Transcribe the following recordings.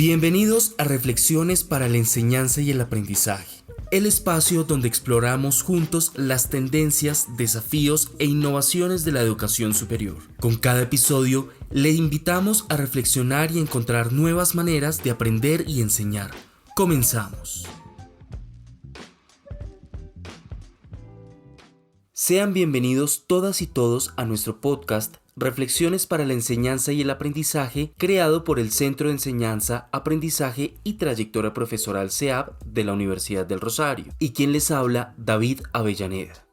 Bienvenidos a Reflexiones para la Enseñanza y el Aprendizaje, el espacio donde exploramos juntos las tendencias, desafíos e innovaciones de la educación superior. Con cada episodio, le invitamos a reflexionar y encontrar nuevas maneras de aprender y enseñar. Comenzamos. Sean bienvenidos todas y todos a nuestro podcast Reflexiones para la Enseñanza y el Aprendizaje, creado por el Centro de Enseñanza, Aprendizaje y Trayectoria Profesoral CEAP de la Universidad del Rosario, y quien les habla, David Avellaneda.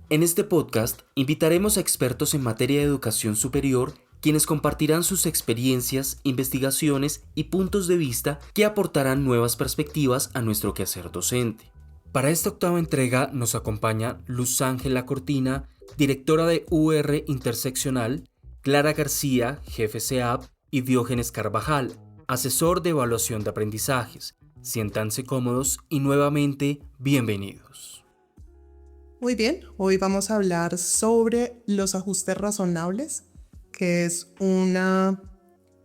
En este podcast invitaremos a expertos en materia de educación superior, quienes compartirán sus experiencias, investigaciones y puntos de vista que aportarán nuevas perspectivas a nuestro quehacer docente. Para esta octava entrega nos acompaña Luz Ángela Cortina, directora de UR Interseccional, Clara García, jefe CEAP, y Diógenes Carvajal, asesor de evaluación de aprendizajes. Siéntanse cómodos y nuevamente bienvenidos. Muy bien, hoy vamos a hablar sobre los ajustes razonables, que es una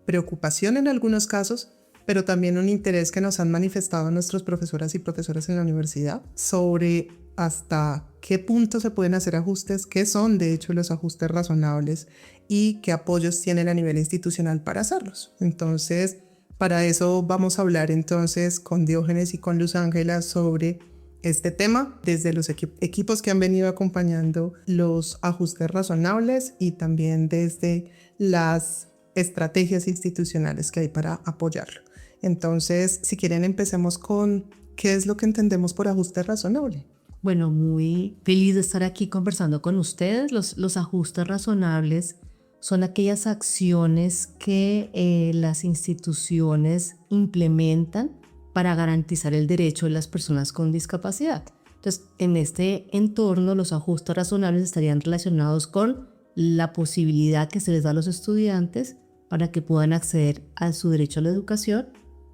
preocupación en algunos casos, pero también un interés que nos han manifestado nuestros profesoras y profesores en la universidad sobre hasta qué punto se pueden hacer ajustes, qué son de hecho los ajustes razonables y qué apoyos tienen a nivel institucional para hacerlos. Entonces, para eso vamos a hablar entonces con Diógenes y con Luz Ángela sobre este tema desde los equipos que han venido acompañando los ajustes razonables y también desde las estrategias institucionales que hay para apoyarlo. Entonces, si quieren, empecemos con qué es lo que entendemos por ajuste razonable. Bueno, muy feliz de estar aquí conversando con ustedes. Los ajustes razonables son aquellas acciones que las instituciones implementan para garantizar el derecho de las personas con discapacidad. Entonces, en este entorno, los ajustes razonables estarían relacionados con la posibilidad que se les da a los estudiantes para que puedan acceder a su derecho a la educación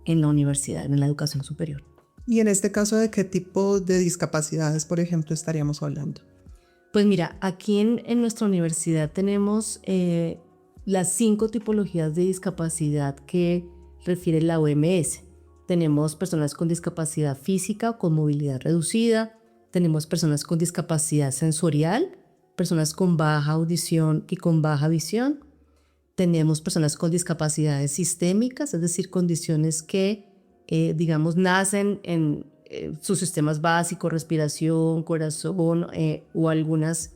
en la universidad, en la educación superior. Y en este caso, ¿de qué tipo de discapacidades, por ejemplo, estaríamos hablando? Pues mira, aquí en nuestra universidad tenemos las 5 tipologías de discapacidad que refiere la OMS. Tenemos personas con discapacidad física o con movilidad reducida, tenemos personas con discapacidad sensorial, personas con baja audición y con baja visión, tenemos personas con discapacidades sistémicas, es decir, condiciones que, nacen en sus sistemas básicos, respiración, corazón o algunos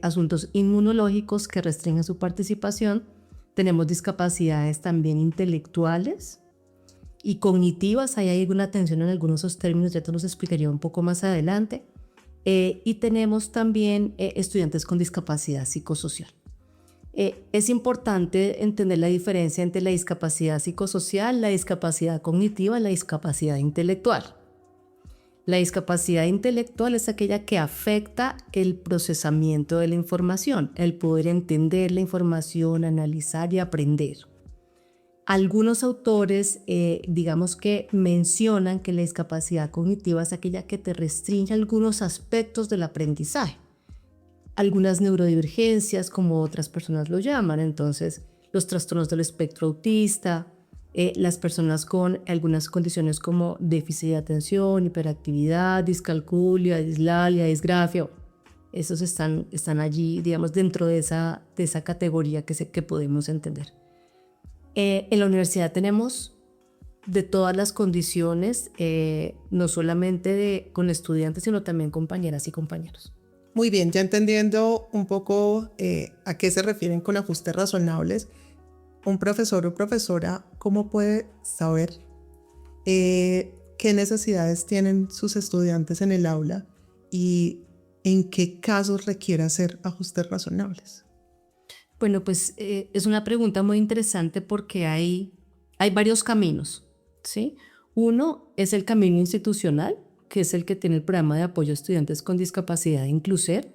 asuntos inmunológicos que restringen su participación. Tenemos discapacidades también intelectuales y cognitivas, ahí hay alguna atención en algunos de esos términos, ya te los explicaría un poco más adelante. Y tenemos también estudiantes con discapacidad psicosocial. Es importante entender la diferencia entre la discapacidad psicosocial, la discapacidad cognitiva y la discapacidad intelectual. La discapacidad intelectual es aquella que afecta el procesamiento de la información, el poder entender la información, analizar y aprender. Algunos autores, que mencionan que la discapacidad cognitiva es aquella que te restringe algunos aspectos del aprendizaje. Algunas neurodivergencias, como otras personas lo llaman, entonces los trastornos del espectro autista, las personas con algunas condiciones como déficit de atención, hiperactividad, discalculia, dislalia, disgrafia, esos están allí, dentro de esa categoría que podemos entender. En la universidad tenemos de todas las condiciones, no solamente con estudiantes, sino también compañeras y compañeros. Muy bien, ya entendiendo un poco a qué se refieren con ajustes razonables, un profesor o profesora, ¿cómo puede saber qué necesidades tienen sus estudiantes en el aula y en qué casos requiere hacer ajustes razonables? Bueno, pues es una pregunta muy interesante porque hay varios caminos, ¿sí? Uno es el camino institucional, que es el que tiene el programa de apoyo a estudiantes con discapacidad Incluser,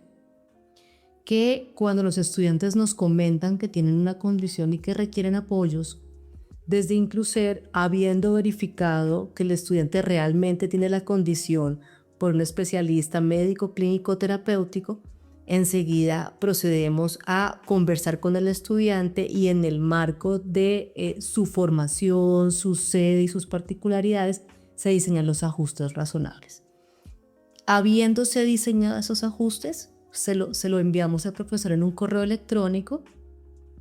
que cuando los estudiantes nos comentan que tienen una condición y que requieren apoyos, desde Incluser, habiendo verificado que el estudiante realmente tiene la condición por un especialista médico, clínico, terapéutico, enseguida procedemos a conversar con el estudiante y en el marco de su formación, su sede y sus particularidades se diseñan los ajustes razonables. Habiéndose diseñado esos ajustes, se lo enviamos al profesor en un correo electrónico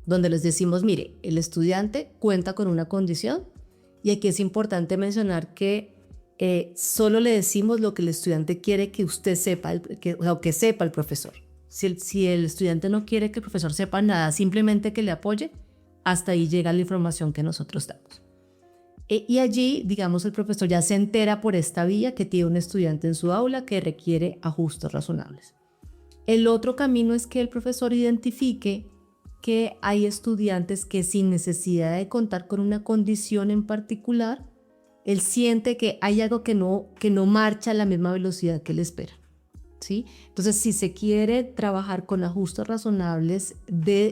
donde les decimos, mire, el estudiante cuenta con una condición y aquí es importante mencionar que solo le decimos lo que el estudiante quiere que usted sepa, que sepa el profesor. Si el estudiante no quiere que el profesor sepa nada, simplemente que le apoye, hasta ahí llega la información que nosotros damos. Y allí, digamos, el profesor ya se entera por esta vía que tiene un estudiante en su aula que requiere ajustes razonables. El otro camino es que el profesor identifique que hay estudiantes que sin necesidad de contar con una condición en particular, él siente que hay algo que no marcha a la misma velocidad que él espera, ¿sí? Entonces, si se quiere trabajar con ajustes razonables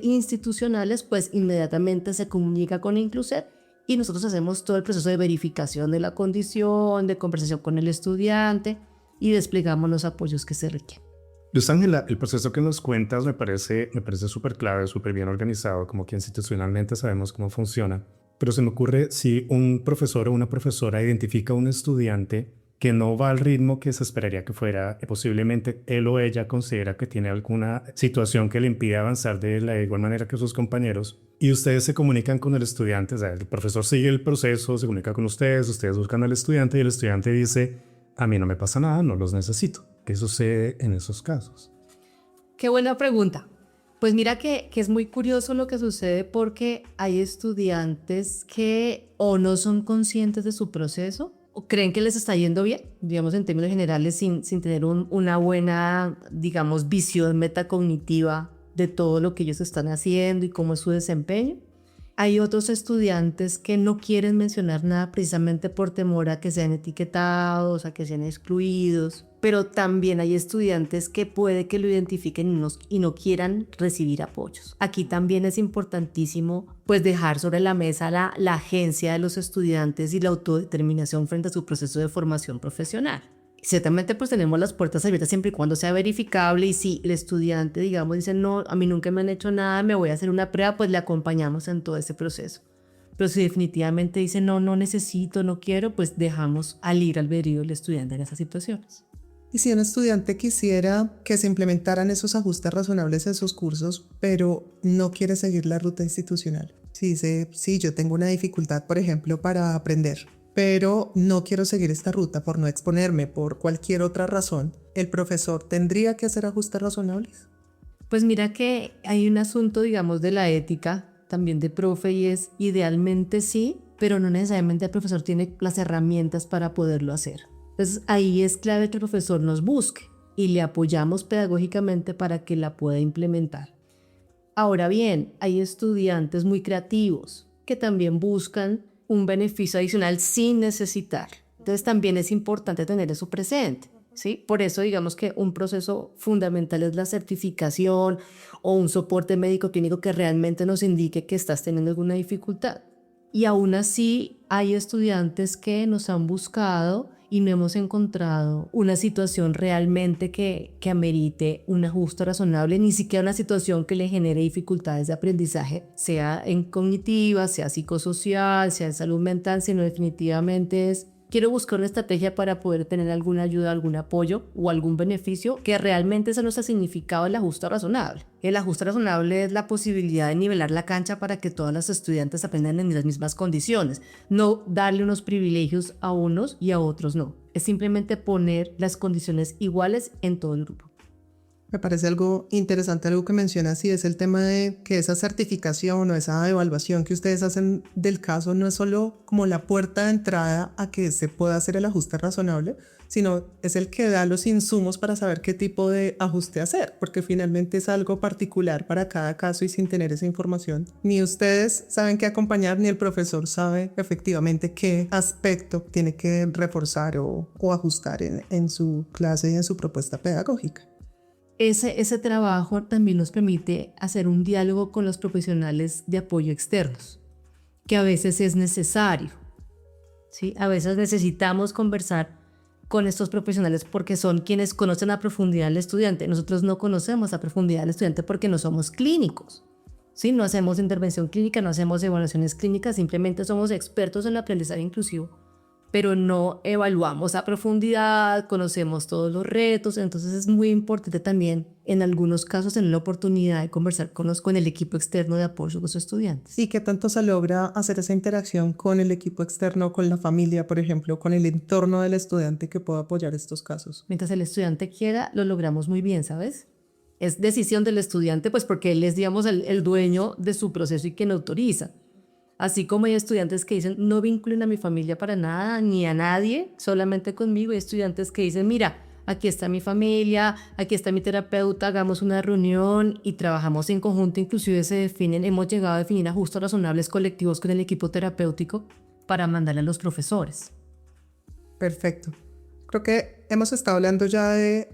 institucionales, pues inmediatamente se comunica con Incluset y nosotros hacemos todo el proceso de verificación de la condición, de conversación con el estudiante y desplegamos los apoyos que se requieren. Luz Ángela, el proceso que nos cuentas me parece súper clave, súper bien organizado, como que institucionalmente sabemos cómo funciona. Pero se me ocurre si un profesor o una profesora identifica a un estudiante que no va al ritmo que se esperaría que fuera, posiblemente él o ella considera que tiene alguna situación que le impide avanzar de la igual manera que sus compañeros, y ustedes se comunican con el estudiante, o sea, el profesor sigue el proceso, se comunica con ustedes buscan al estudiante y el estudiante dice, a mí no me pasa nada, no los necesito. ¿Qué sucede en esos casos? Qué buena pregunta. Pues mira que es muy curioso lo que sucede porque hay estudiantes que o no son conscientes de su proceso o creen que les está yendo bien, digamos en términos generales, sin tener una buena, digamos, visión metacognitiva de todo lo que ellos están haciendo y cómo es su desempeño. Hay otros estudiantes que no quieren mencionar nada precisamente por temor a que sean etiquetados, a que sean excluidos, pero también hay estudiantes que puede que lo identifiquen y no quieran recibir apoyos. Aquí también es importantísimo pues dejar sobre la mesa la agencia de los estudiantes y la autodeterminación frente a su proceso de formación profesional. Ciertamente pues tenemos las puertas abiertas siempre y cuando sea verificable, y si el estudiante, digamos, dice no, a mí nunca me han hecho nada, me voy a hacer una prueba, pues le acompañamos en todo ese proceso. Pero si definitivamente dice no necesito, no quiero, pues dejamos al libre albedrío el estudiante en esas situaciones. Y si un estudiante quisiera que se implementaran esos ajustes razonables en sus cursos, pero no quiere seguir la ruta institucional. Si dice, sí, yo tengo una dificultad, por ejemplo, para aprender, pero no quiero seguir esta ruta por no exponerme, por cualquier otra razón, ¿el profesor tendría que hacer ajustes razonables? Pues mira que hay un asunto, digamos, de la ética también de profe, y es idealmente sí, pero no necesariamente el profesor tiene las herramientas para poderlo hacer. Entonces ahí es clave que el profesor nos busque y le apoyamos pedagógicamente para que la pueda implementar. Ahora bien, hay estudiantes muy creativos que también buscan un beneficio adicional sin necesitar. Entonces también es importante tener eso presente, ¿sí? Por eso digamos que un proceso fundamental es la certificación o un soporte médico clínico que realmente nos indique que estás teniendo alguna dificultad. Y aún así hay estudiantes que nos han buscado y no hemos encontrado una situación realmente que amerite un ajuste razonable, ni siquiera una situación que le genere dificultades de aprendizaje, sea en cognitiva, sea psicosocial, sea en salud mental, sino definitivamente es quiero buscar una estrategia para poder tener alguna ayuda, algún apoyo o algún beneficio que realmente ese no sea significado del ajuste razonable. El ajuste razonable es la posibilidad de nivelar la cancha para que todas las estudiantes aprendan en las mismas condiciones, no darle unos privilegios a unos y a otros no. Es simplemente poner las condiciones iguales en todo el grupo. Me parece algo interesante algo que mencionas, y es el tema de que esa certificación o esa evaluación que ustedes hacen del caso no es solo como la puerta de entrada a que se pueda hacer el ajuste razonable, sino es el que da los insumos para saber qué tipo de ajuste hacer, porque finalmente es algo particular para cada caso y sin tener esa información, ni ustedes saben qué acompañar, ni el profesor sabe efectivamente qué aspecto tiene que reforzar o ajustar en su clase y en su propuesta pedagógica. Ese trabajo también nos permite hacer un diálogo con los profesionales de apoyo externos, que a veces es necesario, ¿sí? A veces necesitamos conversar con estos profesionales porque son quienes conocen a profundidad al estudiante. Nosotros no conocemos a profundidad al estudiante porque no somos clínicos, ¿sí? No hacemos intervención clínica, no hacemos evaluaciones clínicas, simplemente somos expertos en el aprendizaje inclusivo, pero no evaluamos a profundidad, conocemos todos los retos. Entonces es muy importante también en algunos casos tener la oportunidad de conversar con el equipo externo de apoyo a los estudiantes. ¿Y qué tanto se logra hacer esa interacción con el equipo externo, con la familia, por ejemplo, con el entorno del estudiante que pueda apoyar estos casos? Mientras el estudiante quiera, lo logramos muy bien, ¿sabes? Es decisión del estudiante, pues porque él es, digamos, el dueño de su proceso y quien autoriza. Así como hay estudiantes que dicen, no vinculen a mi familia para nada, ni a nadie, solamente conmigo. Hay estudiantes que dicen, mira, aquí está mi familia, aquí está mi terapeuta, hagamos una reunión y trabajamos en conjunto. Inclusive hemos llegado a definir ajustes razonables colectivos con el equipo terapéutico para mandarle a los profesores. Perfecto. Creo que hemos estado hablando ya de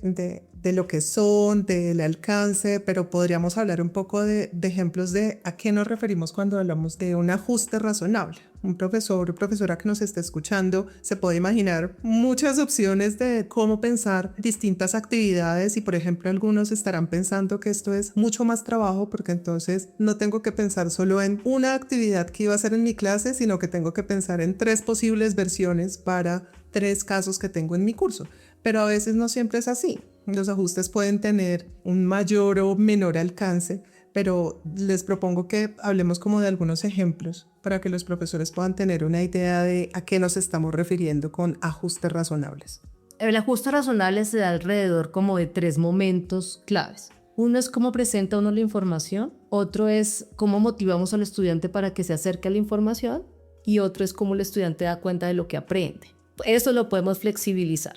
lo que son, del alcance, pero podríamos hablar un poco de ejemplos de a qué nos referimos cuando hablamos de un ajuste razonable. Un profesor o profesora que nos esté escuchando se puede imaginar muchas opciones de cómo pensar distintas actividades y, por ejemplo, algunos estarán pensando que esto es mucho más trabajo porque entonces no tengo que pensar solo en una actividad que iba a hacer en mi clase, sino que tengo que pensar en 3 posibles versiones para 3 casos que tengo en mi curso. Pero a veces no siempre es así. Los ajustes pueden tener un mayor o menor alcance, pero les propongo que hablemos como de algunos ejemplos para que los profesores puedan tener una idea de a qué nos estamos refiriendo con ajustes razonables. El ajuste razonable se da alrededor como de 3 momentos claves. Uno es cómo presenta uno la información, otro es cómo motivamos al estudiante para que se acerque a la información y otro es cómo el estudiante da cuenta de lo que aprende. Eso lo podemos flexibilizar.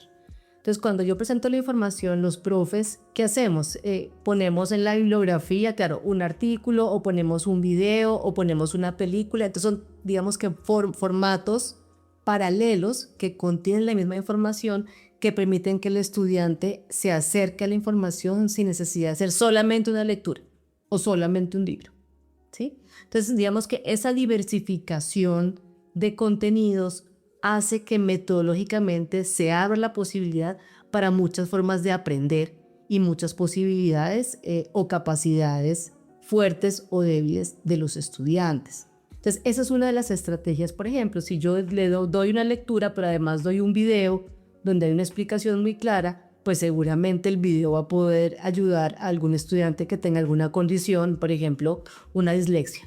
Entonces, cuando yo presento la información, los profes, ¿qué hacemos? Ponemos en la bibliografía, claro, un artículo, o ponemos un video, o ponemos una película. Entonces, son, digamos que formatos paralelos que contienen la misma información que permiten que el estudiante se acerque a la información sin necesidad de hacer solamente una lectura o solamente un libro, ¿sí? Entonces, digamos que esa diversificación de contenidos hace que metodológicamente se abra la posibilidad para muchas formas de aprender y muchas posibilidades o capacidades fuertes o débiles de los estudiantes. Entonces, esa es una de las estrategias. Por ejemplo, si yo le doy una lectura, pero además doy un video donde hay una explicación muy clara, pues seguramente el video va a poder ayudar a algún estudiante que tenga alguna condición, por ejemplo, una dislexia.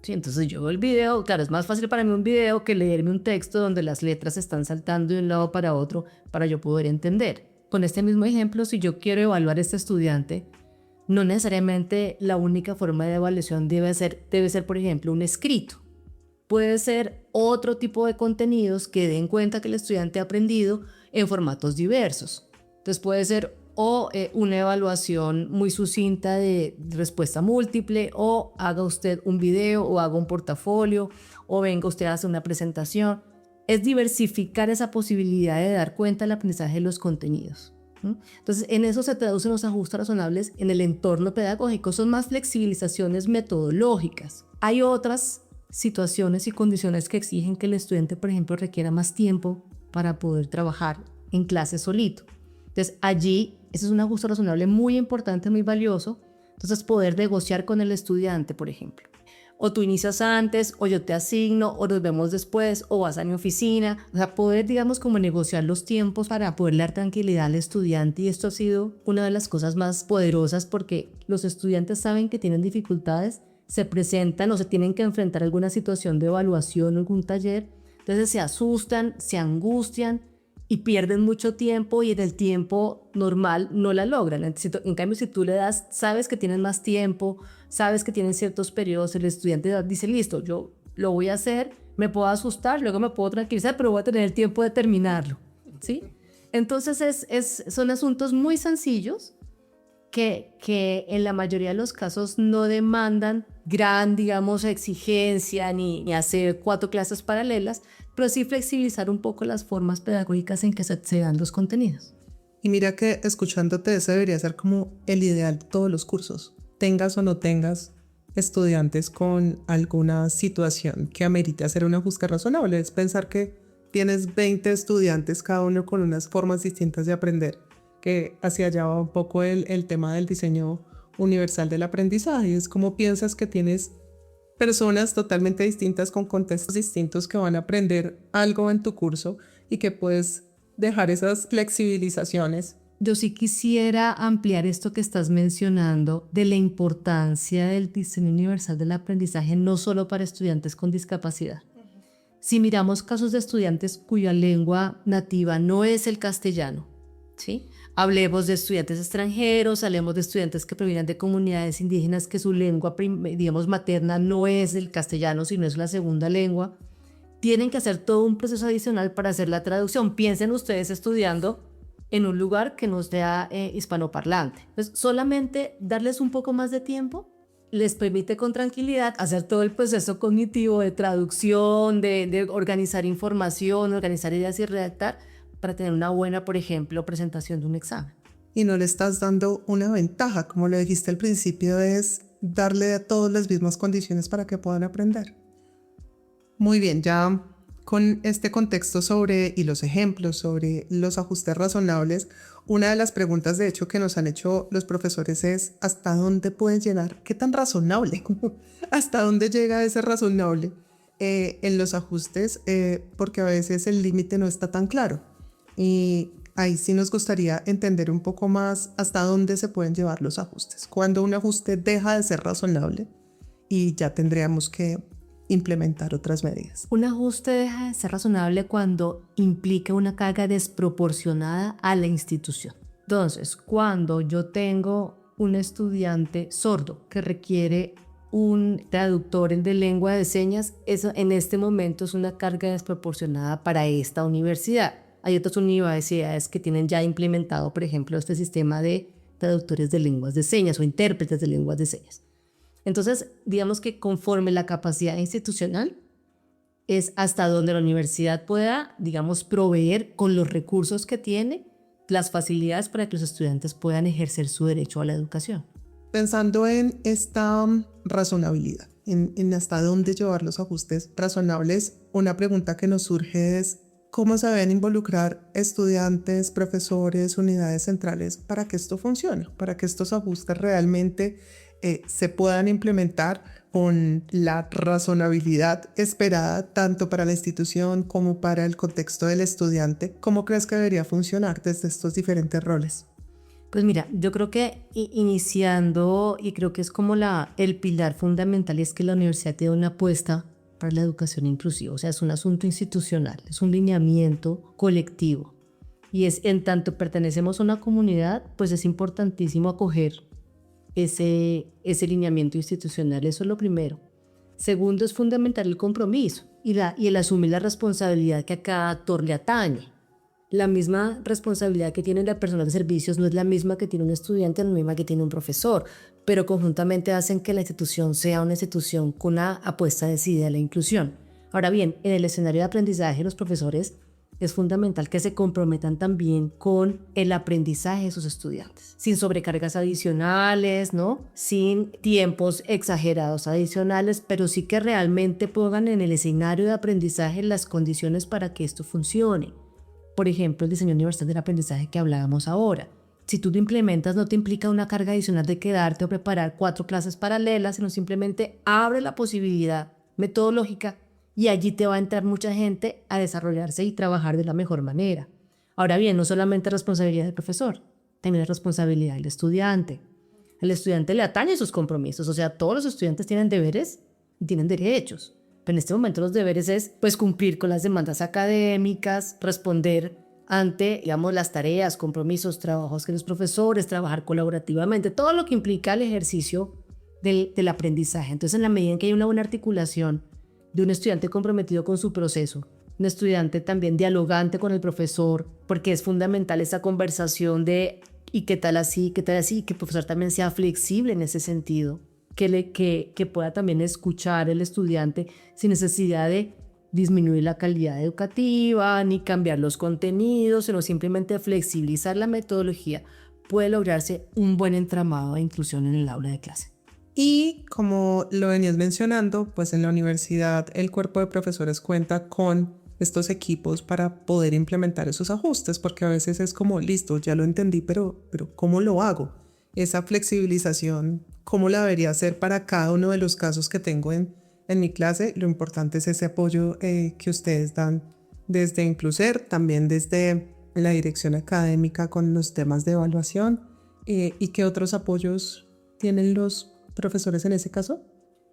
Sí, entonces yo veo el video, claro, es más fácil para mí un video que leerme un texto donde las letras están saltando de un lado para otro para yo poder entender. Con este mismo ejemplo, si yo quiero evaluar a este estudiante, no necesariamente la única forma de evaluación debe ser, por ejemplo, un escrito. Puede ser otro tipo de contenidos que den cuenta que el estudiante ha aprendido en formatos diversos. Entonces puede ser una evaluación muy sucinta de respuesta múltiple, o haga usted un video, o haga un portafolio, o venga usted a hacer una presentación. Es diversificar esa posibilidad de dar cuenta del aprendizaje de los contenidos. Entonces, en eso se traducen los ajustes razonables en el entorno pedagógico. Son más flexibilizaciones metodológicas. Hay otras situaciones y condiciones que exigen que el estudiante, por ejemplo, requiera más tiempo para poder trabajar en clase solito. Entonces, allí, ese es un ajuste razonable muy importante, muy valioso. Entonces, poder negociar con el estudiante, por ejemplo. O tú inicias antes, o yo te asigno, o nos vemos después, o vas a mi oficina. O sea, poder, digamos, como negociar los tiempos para poder dar tranquilidad al estudiante. Y esto ha sido una de las cosas más poderosas porque los estudiantes saben que tienen dificultades, se presentan o se tienen que enfrentar a alguna situación de evaluación o algún taller. Entonces se asustan, se angustian y pierden mucho tiempo, y en el tiempo normal no la logran. En cambio, si tú le das, sabes que tienen más tiempo, sabes que tienen ciertos periodos, el estudiante dice, listo, yo lo voy a hacer, me puedo asustar, luego me puedo tranquilizar, pero voy a tener el tiempo de terminarlo, ¿sí? Entonces son asuntos muy sencillos que en la mayoría de los casos no demandan gran, digamos, exigencia ni hacer 4 clases paralelas, pero sí flexibilizar un poco las formas pedagógicas en que se dan los contenidos. Y mira que escuchándote, ese debería ser como el ideal de todos los cursos. Tengas o no tengas estudiantes con alguna situación que amerite hacer un ajuste razonable. Es pensar que tienes 20 estudiantes, cada uno con unas formas distintas de aprender, que hacia allá va un poco el tema del diseño universal del aprendizaje. Es como piensas que tienes personas totalmente distintas con contextos distintos que van a aprender algo en tu curso y que puedes dejar esas flexibilizaciones. Yo sí quisiera ampliar esto que estás mencionando de la importancia del diseño universal del aprendizaje, no solo para estudiantes con discapacidad. Si miramos casos de estudiantes cuya lengua nativa no es el castellano, ¿sí? Hablemos de estudiantes extranjeros, hablemos de estudiantes que provienen de comunidades indígenas que su lengua, digamos, materna no es el castellano, sino es la segunda lengua. Tienen que hacer todo un proceso adicional para hacer la traducción. Piensen ustedes estudiando en un lugar que no sea hispanoparlante. Entonces, solamente darles un poco más de tiempo les permite con tranquilidad hacer todo el proceso cognitivo de traducción, de organizar información, organizar ideas y redactar para tener una buena, por ejemplo, presentación de un examen. Y no le estás dando una ventaja, como lo dijiste al principio, es darle a todos las mismas condiciones para que puedan aprender. Muy bien, ya con este contexto y los ejemplos sobre los ajustes razonables, una de las preguntas de hecho que nos han hecho los profesores es ¿hasta dónde pueden llegar? ¿Qué tan razonable? ¿Hasta dónde llega ese razonable en los ajustes? Porque a veces el límite no está tan claro. Y ahí sí nos gustaría entender un poco más hasta dónde se pueden llevar los ajustes. Cuando un ajuste deja de ser razonable y ya tendríamos que implementar otras medidas. Un ajuste deja de ser razonable cuando implica una carga desproporcionada a la institución. Entonces, cuando yo tengo un estudiante sordo que requiere un traductor de lengua de señas, eso en este momento es una carga desproporcionada para esta universidad. Hay otras universidades que tienen ya implementado, por ejemplo, este sistema de traductores de lenguas de señas o intérpretes de lenguas de señas. Entonces, digamos que conforme la capacidad institucional es hasta donde la universidad pueda, digamos, proveer con los recursos que tiene las facilidades para que los estudiantes puedan ejercer su derecho a la educación. Pensando en esta razonabilidad, en hasta dónde llevar los ajustes razonables, una pregunta que nos surge es ¿cómo se deben involucrar estudiantes, profesores, unidades centrales para que esto funcione? Para que estos ajustes realmente se puedan implementar con la razonabilidad esperada tanto para la institución como para el contexto del estudiante. ¿Cómo crees que debería funcionar desde estos diferentes roles? Pues mira, yo creo que iniciando, y creo que es como el pilar fundamental, es que la universidad tiene una apuesta para la educación inclusiva. O sea, es un asunto institucional, es un lineamiento colectivo. Y es en tanto pertenecemos a una comunidad, pues es importantísimo acoger ese lineamiento institucional. Eso es lo primero. Segundo, es fundamental el compromiso y el asumir la responsabilidad que a cada actor le atañe. La misma responsabilidad que tiene la persona de servicios no es la misma que tiene un estudiante, no es la misma que tiene un profesor, pero conjuntamente hacen que la institución sea una institución con una apuesta decidida a la inclusión. Ahora bien, en el escenario de aprendizaje, los profesores es fundamental que se comprometan también con el aprendizaje de sus estudiantes, sin sobrecargas adicionales, ¿no? Sin tiempos exagerados adicionales, pero sí que realmente pongan en el escenario de aprendizaje las condiciones para que esto funcione. Por ejemplo, el diseño universal del aprendizaje que hablábamos ahora. Si tú lo implementas, no te implica una carga adicional de quedarte o preparar 4 clases paralelas, sino simplemente abre la posibilidad metodológica y allí te va a entrar mucha gente a desarrollarse y trabajar de la mejor manera. Ahora bien, no solamente responsabilidad del profesor, también es responsabilidad del estudiante. Al estudiante le atañe sus compromisos, o sea, todos los estudiantes tienen deberes y tienen derechos. Pero en este momento los deberes es pues cumplir con las demandas académicas, responder ante, digamos, las tareas, compromisos, trabajos que los profesores, trabajar colaborativamente, todo lo que implica el ejercicio del aprendizaje. Entonces, en la medida en que hay una buena articulación de un estudiante comprometido con su proceso, un estudiante también dialogante con el profesor, porque es fundamental esa conversación de ¿y qué tal así? ¿Qué tal así? Que el profesor también sea flexible en ese sentido, que pueda también escuchar el estudiante sin necesidad de disminuir la calidad educativa ni cambiar los contenidos, sino simplemente flexibilizar la metodología, puede lograrse un buen entramado de inclusión en el aula de clase. Y como lo venías mencionando, pues en la universidad el cuerpo de profesores cuenta con estos equipos para poder implementar esos ajustes, porque a veces es como, listo, ya lo entendí, pero ¿cómo lo hago? Esa flexibilización, ¿cómo la debería hacer para cada uno de los casos que tengo en mi clase? Lo importante es ese apoyo que ustedes dan desde Incluser, también desde la dirección académica con los temas de evaluación. ¿Y qué otros apoyos tienen los profesores en ese caso?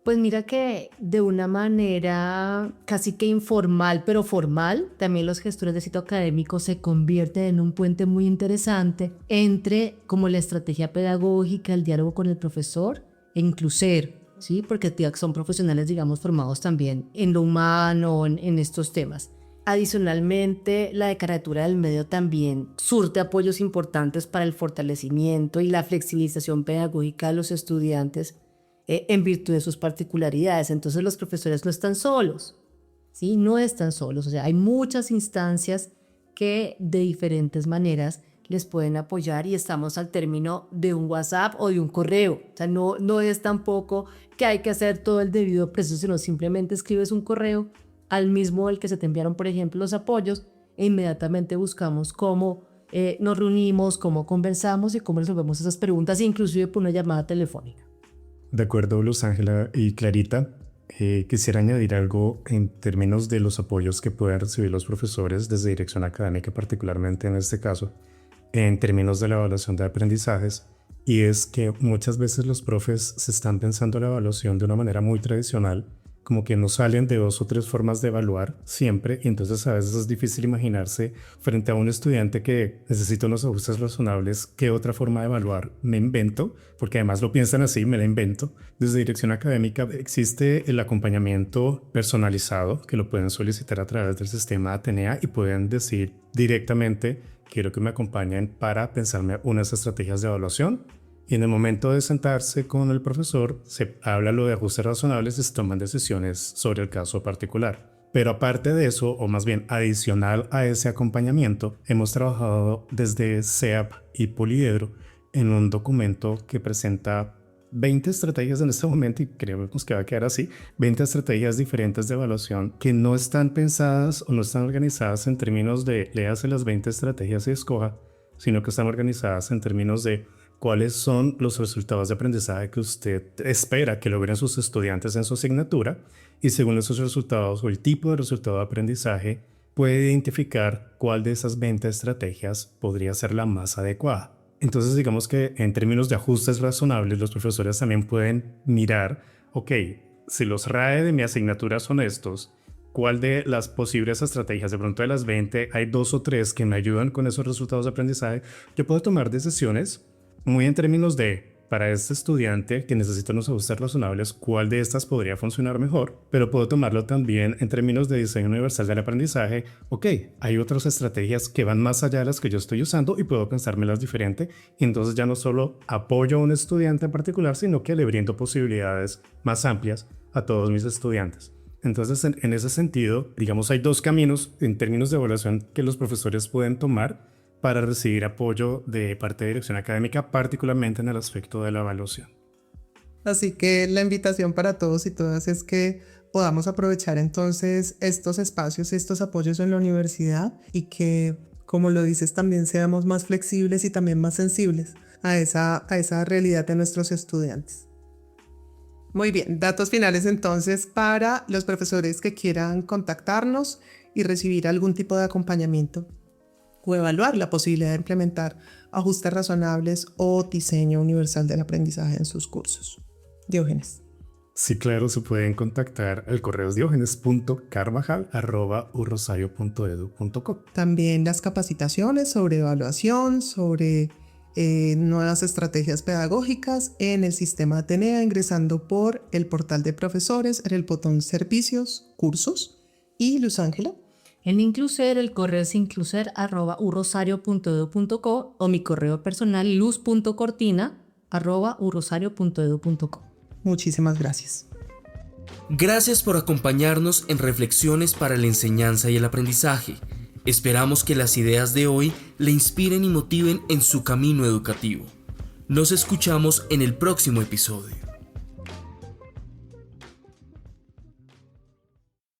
Pues mira que de una manera casi que informal pero formal, también los gestores de sitio académico se convierten en un puente muy interesante entre como la estrategia pedagógica, el diálogo con el profesor e Incluser, ¿sí? Porque son profesionales, digamos, formados también en lo humano, en estos temas. Adicionalmente, la Decanatura del Medio también surte apoyos importantes para el fortalecimiento y la flexibilización pedagógica de los estudiantes en virtud de sus particularidades. Entonces los profesores no están solos, ¿sí? No están solos. O sea, hay muchas instancias que de diferentes maneras les pueden apoyar y estamos al término de un WhatsApp o de un correo. O sea, no es tampoco que hay que hacer todo el debido proceso, sino simplemente escribes un correo al mismo el que se te enviaron, por ejemplo, los apoyos, e inmediatamente buscamos cómo nos reunimos, cómo conversamos y cómo resolvemos esas preguntas, inclusive por una llamada telefónica. De acuerdo, Luz Ángela y Clarita, quisiera añadir algo en términos de los apoyos que pueden recibir los profesores desde dirección académica, particularmente en este caso, en términos de la evaluación de aprendizajes, y es que muchas veces los profes se están pensando la evaluación de una manera muy tradicional, como que no salen de 2 o 3 formas de evaluar siempre, y entonces a veces es difícil imaginarse frente a un estudiante que necesita unos ajustes razonables, qué otra forma de evaluar me invento, porque además lo piensan así, me la invento. Desde dirección académica existe el acompañamiento personalizado, que lo pueden solicitar a través del sistema Atenea y pueden decir directamente, quiero que me acompañen para pensarme unas estrategias de evaluación. Y en el momento de sentarse con el profesor, se habla lo de ajustes razonables y se toman decisiones sobre el caso particular. Pero aparte de eso, o más bien adicional a ese acompañamiento, hemos trabajado desde CEAP y Poliedro en un documento que presenta 20 estrategias en este momento, y creemos que va a quedar así, 20 estrategias diferentes de evaluación que no están pensadas o no están organizadas en términos de léase las 20 estrategias y escoja, sino que están organizadas en términos de cuáles son los resultados de aprendizaje que usted espera que logren sus estudiantes en su asignatura, y según esos resultados o el tipo de resultado de aprendizaje puede identificar cuál de esas 20 estrategias podría ser la más adecuada. Entonces digamos que en términos de ajustes razonables los profesores también pueden mirar, ok, si los RAE de mi asignatura son estos, ¿cuál de las posibles estrategias, de pronto de las 20 hay 2 o 3 que me ayudan con esos resultados de aprendizaje? Yo puedo tomar decisiones muy en términos de, para este estudiante que necesita unos ajustes razonables, cuál de estas podría funcionar mejor, pero puedo tomarlo también en términos de diseño universal del aprendizaje. Ok, hay otras estrategias que van más allá de las que yo estoy usando y puedo pensármelas diferente, y entonces ya no solo apoyo a un estudiante en particular, sino que le brindo posibilidades más amplias a todos mis estudiantes. Entonces, en ese sentido, digamos, hay 2 caminos en términos de evaluación que los profesores pueden tomar para recibir apoyo de parte de dirección académica, particularmente en el aspecto de la evaluación. Así que la invitación para todos y todas es que podamos aprovechar entonces estos espacios, estos apoyos en la universidad, y que, como lo dices, también seamos más flexibles y también más sensibles a esa realidad de nuestros estudiantes. Muy bien, datos finales entonces para los profesores que quieran contactarnos y recibir algún tipo de acompañamiento o evaluar la posibilidad de implementar ajustes razonables o diseño universal del aprendizaje en sus cursos. Diógenes. Sí, claro, se pueden contactar al correo diogenes.carvajal@urrosario.edu.co. También las capacitaciones sobre evaluación, sobre nuevas estrategias pedagógicas en el sistema Atenea, ingresando por el portal de profesores en el botón Servicios, Cursos. Y Luz Ángela. En Incluser, el correo es incluser@urrosario.edu.co o mi correo personal luz.cortina@urrosario.edu.co. Muchísimas gracias. Gracias por acompañarnos en Reflexiones para la Enseñanza y el Aprendizaje. Esperamos que las ideas de hoy le inspiren y motiven en su camino educativo. Nos escuchamos en el próximo episodio.